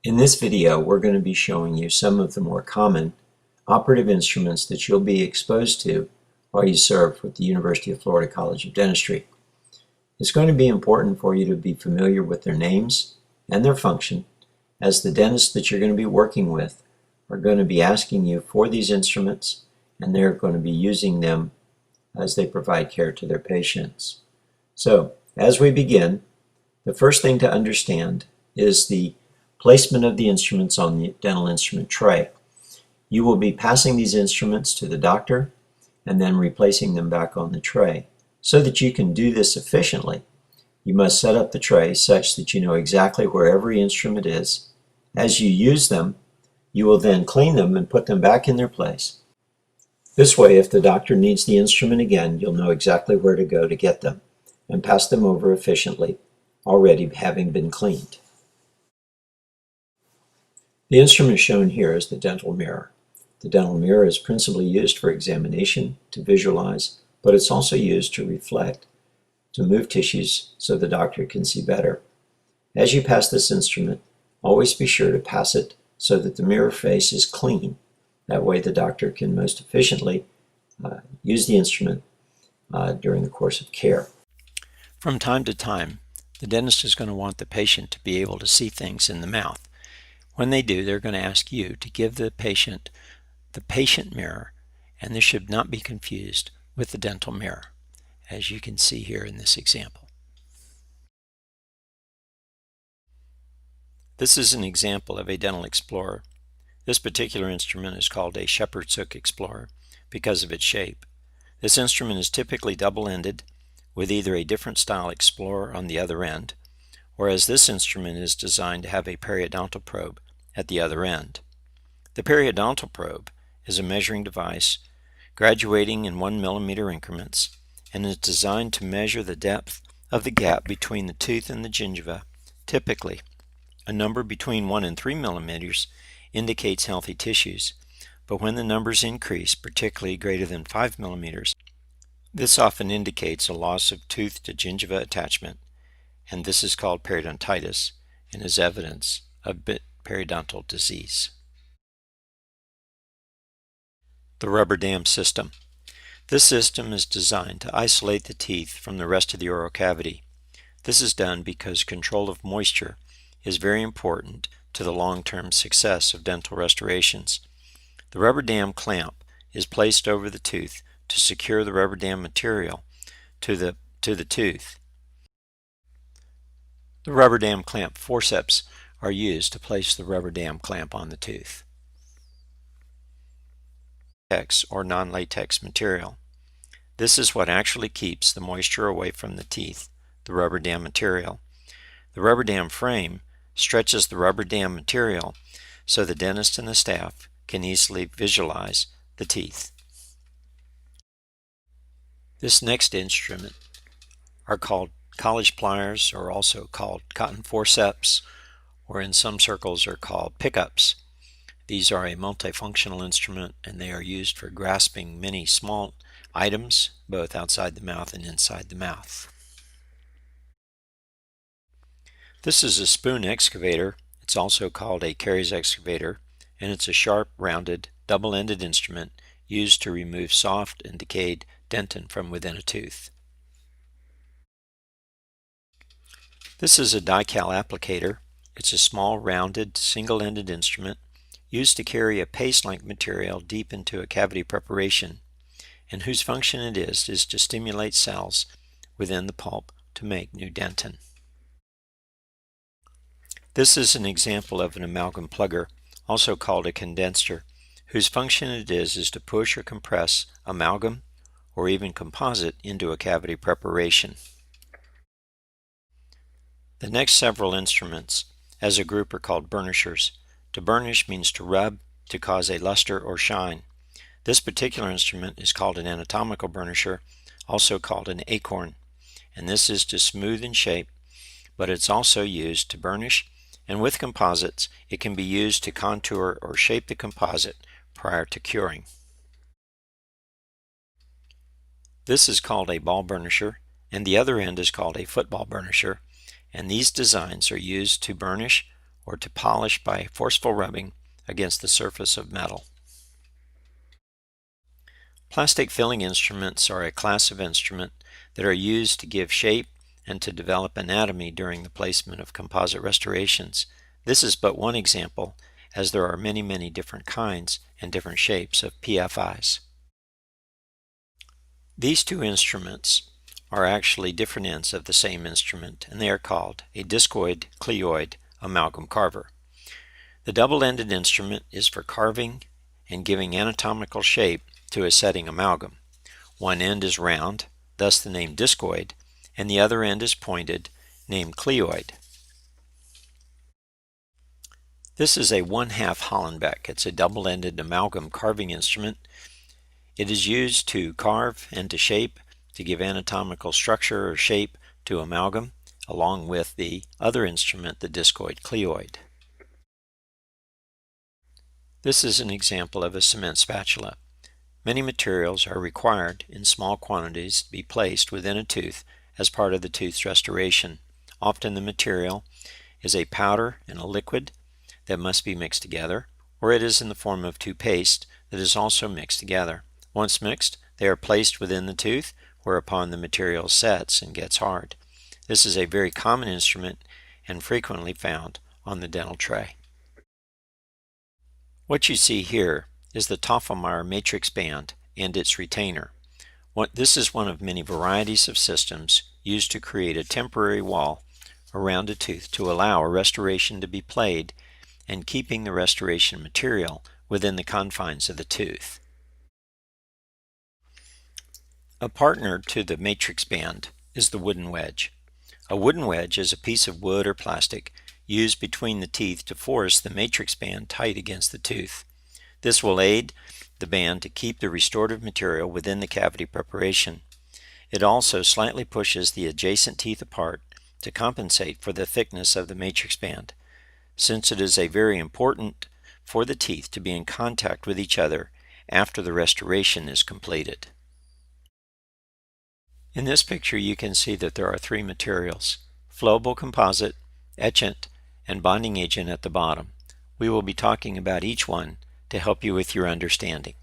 In this video, we're going to be showing you some of the more common operative instruments that you'll be exposed to while you serve with the University of Florida College of Dentistry. It's going to be important for you to be familiar with their names and their function, as the dentists that you're going to be working with are going to be asking you for these instruments, and they're going to be using them as they provide care to their patients. So, as we begin, the first thing to understand is the placement of the instruments on the dental instrument tray. You will be passing these instruments to the doctor and then replacing them back on the tray. So that you can do this efficiently, you must set up the tray such that you know exactly where every instrument is. As you use them, you will then clean them and put them back in their place. This way, if the doctor needs the instrument again, you'll know exactly where to go to get them and pass them over efficiently, already having been cleaned. The instrument shown here is the dental mirror. The dental mirror is principally used for examination, to visualize, but it's also used to reflect, to move tissues so the doctor can see better. As you pass this instrument, always be sure to pass it so that the mirror face is clean. That way the doctor can most efficiently use the instrument during the course of care. From time to time, the dentist is going to want the patient to be able to see things in the mouth. When they do, they're going to ask you to give the patient mirror, and this should not be confused with the dental mirror, as you can see here in this example. This is an example of a dental explorer. This particular instrument is called a shepherd's hook explorer because of its shape. This instrument is typically double-ended with either a different style explorer on the other end, whereas this instrument is designed to have a periodontal probe at the other end. The periodontal probe is a measuring device graduating in 1 millimeter increments and is designed to measure the depth of the gap between the tooth and the gingiva. Typically, a number between 1 and 3 millimeters indicates healthy tissues, but when the numbers increase, particularly greater than 5 millimeters, this often indicates a loss of tooth to gingiva attachment, and this is called periodontitis and is evidence of periodontal disease. The rubber dam system. This system is designed to isolate the teeth from the rest of the oral cavity. This is done because control of moisture is very important to the long-term success of dental restorations. The rubber dam clamp is placed over the tooth to secure the rubber dam material to the tooth. The rubber dam clamp forceps are used to place the rubber dam clamp on the tooth. Latex or non-latex material. This is what actually keeps the moisture away from the teeth, the rubber dam material. The rubber dam frame stretches the rubber dam material so the dentist and the staff can easily visualize the teeth. This next instrument are called college pliers, or also called cotton forceps, or in some circles are called pickups. These are a multifunctional instrument, and they are used for grasping many small items, both outside the mouth and inside the mouth. This is a spoon excavator. It's also called a caries excavator, and it's a sharp, rounded, double-ended instrument used to remove soft and decayed dentin from within a tooth. This is a Dycal applicator. It's a small, rounded, single-ended instrument used to carry a paste-like material deep into a cavity preparation, and whose function it is to stimulate cells within the pulp to make new dentin. This is an example of an amalgam plugger, also called a condenser, whose function it is to push or compress amalgam or even composite into a cavity preparation. The next several instruments as a group are called burnishers. To burnish means to rub, to cause a luster or shine. This particular instrument is called an anatomical burnisher, also called an acorn, and this is to smooth and shape, but it's also used to burnish, and with composites it can be used to contour or shape the composite prior to curing. This is called a ball burnisher, and the other end is called a football burnisher, and these designs are used to burnish or to polish by forceful rubbing against the surface of metal. Plastic filling instruments are a class of instrument that are used to give shape and to develop anatomy during the placement of composite restorations. This is but one example, as there are many different kinds and different shapes of PFIs. These two instruments are actually different ends of the same instrument, and they are called a discoid-cleoid amalgam carver. The double-ended instrument is for carving and giving anatomical shape to a setting amalgam. One end is round, thus the name discoid, and the other end is pointed, named cleoid. This is a 1/2 Hollenbeck. It's a double-ended amalgam carving instrument. It is used to carve and to shape, to give anatomical structure or shape to amalgam, along with the other instrument, the discoid-cleoid. This is an example of a cement spatula. Many materials are required in small quantities to be placed within a tooth as part of the tooth's restoration. Often the material is a powder and a liquid that must be mixed together, or it is in the form of toothpaste that is also mixed together. Once mixed, they are placed within the tooth, whereupon the material sets and gets hard. This is a very common instrument and frequently found on the dental tray. What you see here is the Tofflemire matrix band and its retainer. This is one of many varieties of systems used to create a temporary wall around a tooth to allow a restoration to be played and keeping the restoration material within the confines of the tooth. A partner to the matrix band is the wooden wedge. A wooden wedge is a piece of wood or plastic used between the teeth to force the matrix band tight against the tooth. This will aid the band to keep the restorative material within the cavity preparation. It also slightly pushes the adjacent teeth apart to compensate for the thickness of the matrix band, since it is very important for the teeth to be in contact with each other after the restoration is completed. In this picture you can see that there are three materials: flowable composite, etchant, and bonding agent at the bottom. We will be talking about each one to help you with your understanding.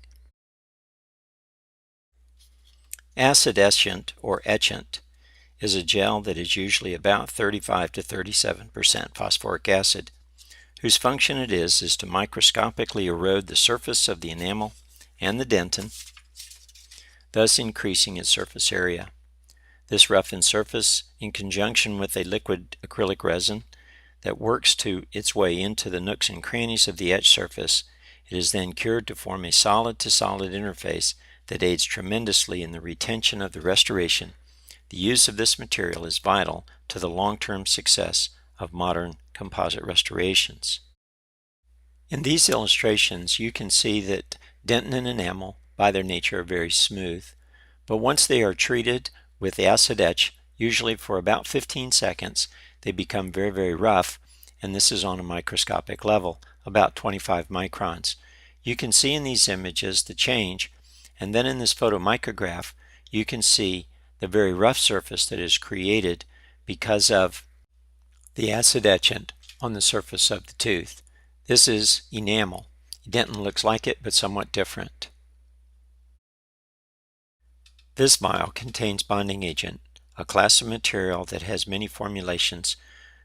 Acid etchant or etchant is a gel that is usually about 35 to 37% phosphoric acid, whose function it is to microscopically erode the surface of the enamel and the dentin, thus increasing its surface area. This roughened surface, in conjunction with a liquid acrylic resin that works its way into the nooks and crannies of the etched surface, it is then cured to form a solid-to-solid interface that aids tremendously in the retention of the restoration. The use of this material is vital to the long-term success of modern composite restorations. In these illustrations you can see that dentin and enamel by their nature are very smooth, but once they are treated with acid etch, usually for about 15 seconds, they become very rough, and this is on a microscopic level, about 25 microns. You can see in these images the change, and then in this photomicrograph you can see the very rough surface that is created because of the acid etchant on the surface of the tooth. This is enamel. Dentin looks like it, but somewhat different. This vial contains bonding agent, a class of material that has many formulations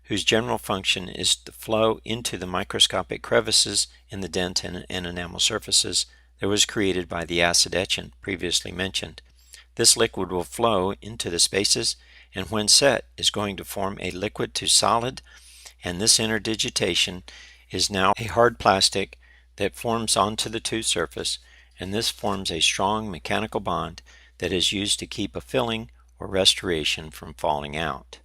whose general function is to flow into the microscopic crevices in the dentin and enamel surfaces that was created by the acid etchant previously mentioned. This liquid will flow into the spaces and when set is going to form a liquid to solid, and this interdigitation is now a hard plastic that forms onto the tooth surface, and this forms a strong mechanical bond that is used to keep a filling or restoration from falling out.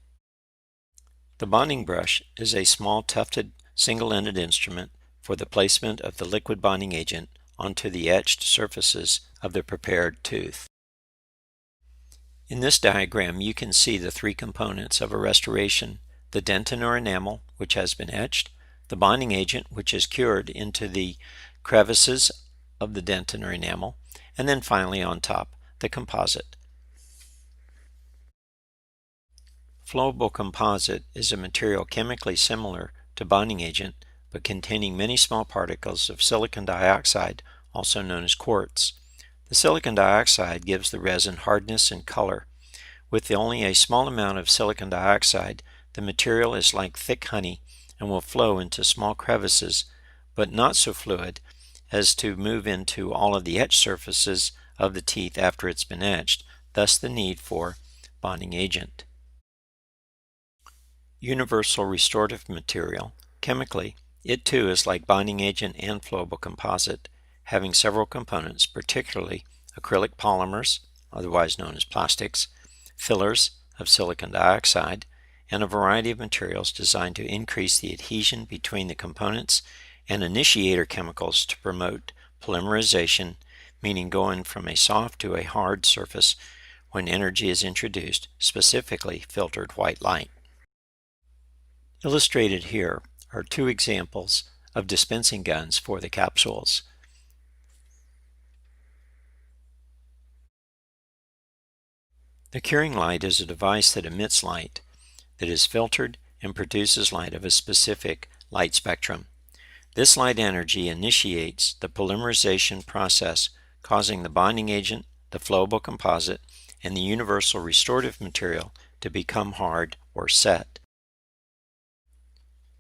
The bonding brush is a small tufted single-ended instrument for the placement of the liquid bonding agent onto the etched surfaces of the prepared tooth. In this diagram you can see the three components of a restoration: the dentin or enamel, which has been etched, the bonding agent, which is cured into the crevices of the dentin or enamel, and then finally on top, the composite. Flowable composite is a material chemically similar to bonding agent, but containing many small particles of silicon dioxide, also known as quartz. The silicon dioxide gives the resin hardness and color. With only a small amount of silicon dioxide, the material is like thick honey and will flow into small crevices, but not so fluid as to move into all of the etched surfaces of the teeth after it's been etched, thus the need for bonding agent. Universal restorative material. Chemically, it too is like bonding agent and flowable composite, having several components, particularly acrylic polymers, otherwise known as plastics, fillers of silicon dioxide, and a variety of materials designed to increase the adhesion between the components, and initiator chemicals to promote polymerization, meaning going from a soft to a hard surface when energy is introduced, specifically filtered white light. Illustrated here are two examples of dispensing guns for the capsules. The curing light is a device that emits light that is filtered and produces light of a specific light spectrum. This light energy initiates the polymerization process, causing the bonding agent, the flowable composite, and the universal restorative material to become hard or set.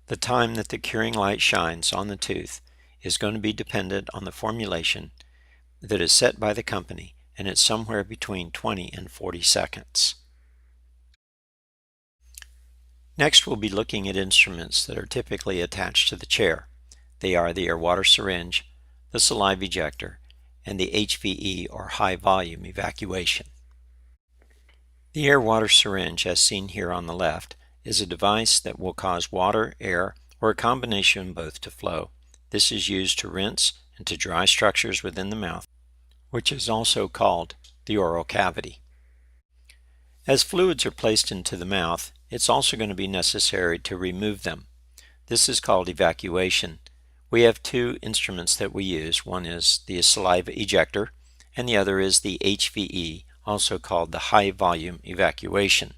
The time that the curing light shines on the tooth is going to be dependent on the formulation that is set by the company, and it's somewhere between 20 and 40 seconds. Next, we'll be looking at instruments that are typically attached to the chair. They are the air-water syringe, the saliva ejector, and the HVE or high volume evacuation. The air-water syringe, as seen here on the left, is a device that will cause water, air, or a combination of both to flow. This is used to rinse and to dry structures within the mouth, which is also called the oral cavity. As fluids are placed into the mouth, it's also going to be necessary to remove them. This is called evacuation. We have two instruments that we use. One is the saliva ejector, and the other is the HVE, also called the high volume evacuation.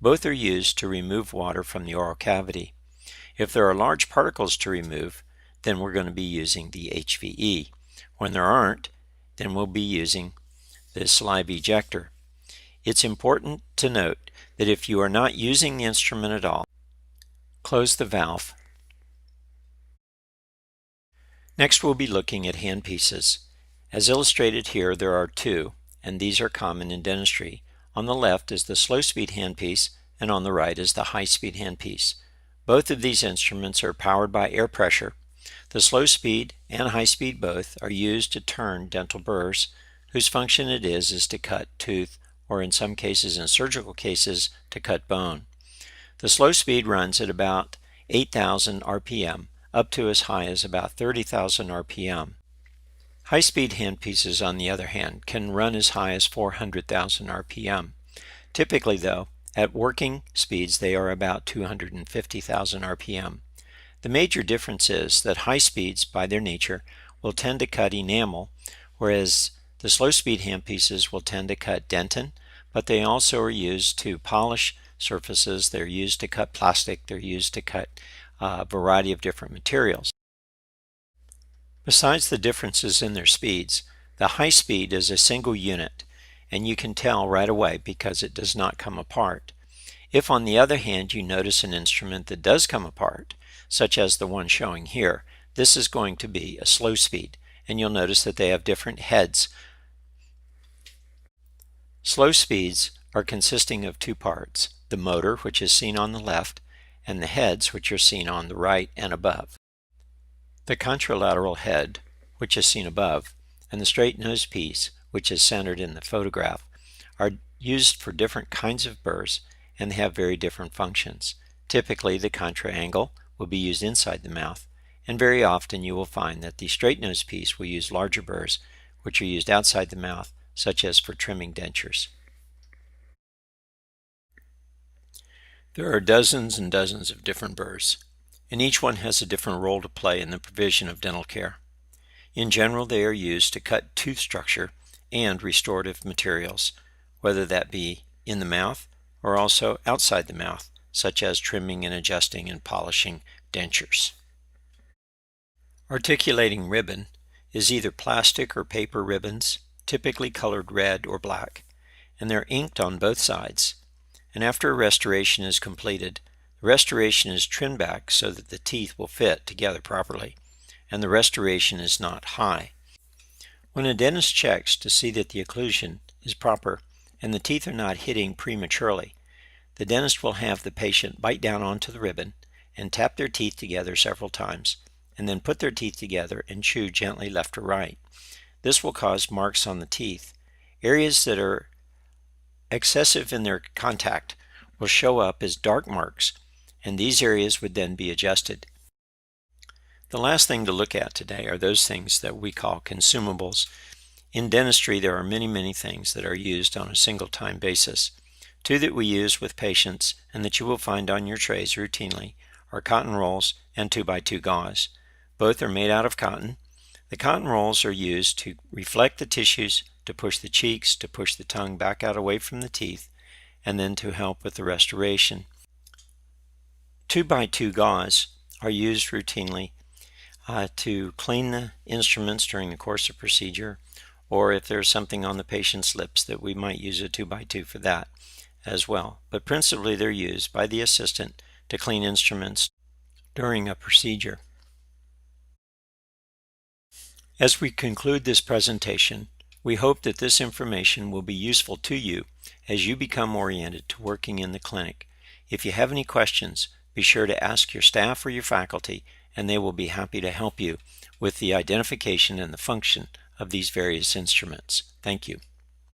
Both are used to remove water from the oral cavity. If there are large particles to remove, then we're going to be using the HVE. When there aren't, then we'll be using the saliva ejector. It's important to note that if you are not using the instrument at all, close the valve. Next, we'll be looking at handpieces. As illustrated here, there are two, and these are common in dentistry. On the left is the slow-speed handpiece, and on the right is the high-speed handpiece. Both of these instruments are powered by air pressure. The slow-speed and high-speed both are used to turn dental burrs, whose function it is to cut tooth, or in some cases, in surgical cases, to cut bone. The slow speed runs at about 8,000 RPM, up to as high as about 30,000 RPM. High-speed handpieces, on the other hand, can run as high as 400,000 RPM. Typically, though, at working speeds they are about 250,000 RPM. The major difference is that high speeds, by their nature, will tend to cut enamel, whereas the slow-speed handpieces will tend to cut dentin, but they also are used to polish surfaces, they're used to cut plastic, they're used to cut a variety of different materials. Besides the differences in their speeds, the high speed is a single unit, and you can tell right away because it does not come apart. If on the other hand you notice an instrument that does come apart, such as the one showing here, this is going to be a slow speed, and you'll notice that they have different heads. Slow speeds are consisting of two parts, the motor, which is seen on the left, and the heads, which are seen on the right and above. The contralateral head, which is seen above, and the straight nose piece, which is centered in the photograph, are used for different kinds of burrs, and they have very different functions. Typically, the contra angle will be used inside the mouth, and very often you will find that the straight nose piece will use larger burrs, which are used outside the mouth, such as for trimming dentures. There are dozens and dozens of different burrs, and each one has a different role to play in the provision of dental care. In general, they are used to cut tooth structure and restorative materials, whether that be in the mouth or also outside the mouth, such as trimming and adjusting and polishing dentures. Articulating ribbon is either plastic or paper ribbons, typically colored red or black, and they're inked on both sides. And after a restoration is completed, the restoration is trimmed back so that the teeth will fit together properly, and the restoration is not high. When a dentist checks to see that the occlusion is proper and the teeth are not hitting prematurely, the dentist will have the patient bite down onto the ribbon and tap their teeth together several times, and then put their teeth together and chew gently left or right. This will cause marks on the teeth. Areas that are excessive in their contact will show up as dark marks, and these areas would then be adjusted. The last thing to look at today are those things that we call consumables. In dentistry, there are many things that are used on a single-time basis. Two that we use with patients and that you will find on your trays routinely are cotton rolls and 2x2 gauze. Both are made out of cotton. The cotton rolls are used to reflect the tissues, to push the cheeks, to push the tongue back out away from the teeth, and then to help with the restoration. 2x2 gauze are used routinely to clean the instruments during the course of procedure, or if there's something on the patient's lips that we might use a 2x2 for that as well. But principally they're used by the assistant to clean instruments during a procedure. As we conclude this presentation, we hope that this information will be useful to you as you become oriented to working in the clinic. If you have any questions, be sure to ask your staff or your faculty, and they will be happy to help you with the identification and the function of these various instruments. Thank you.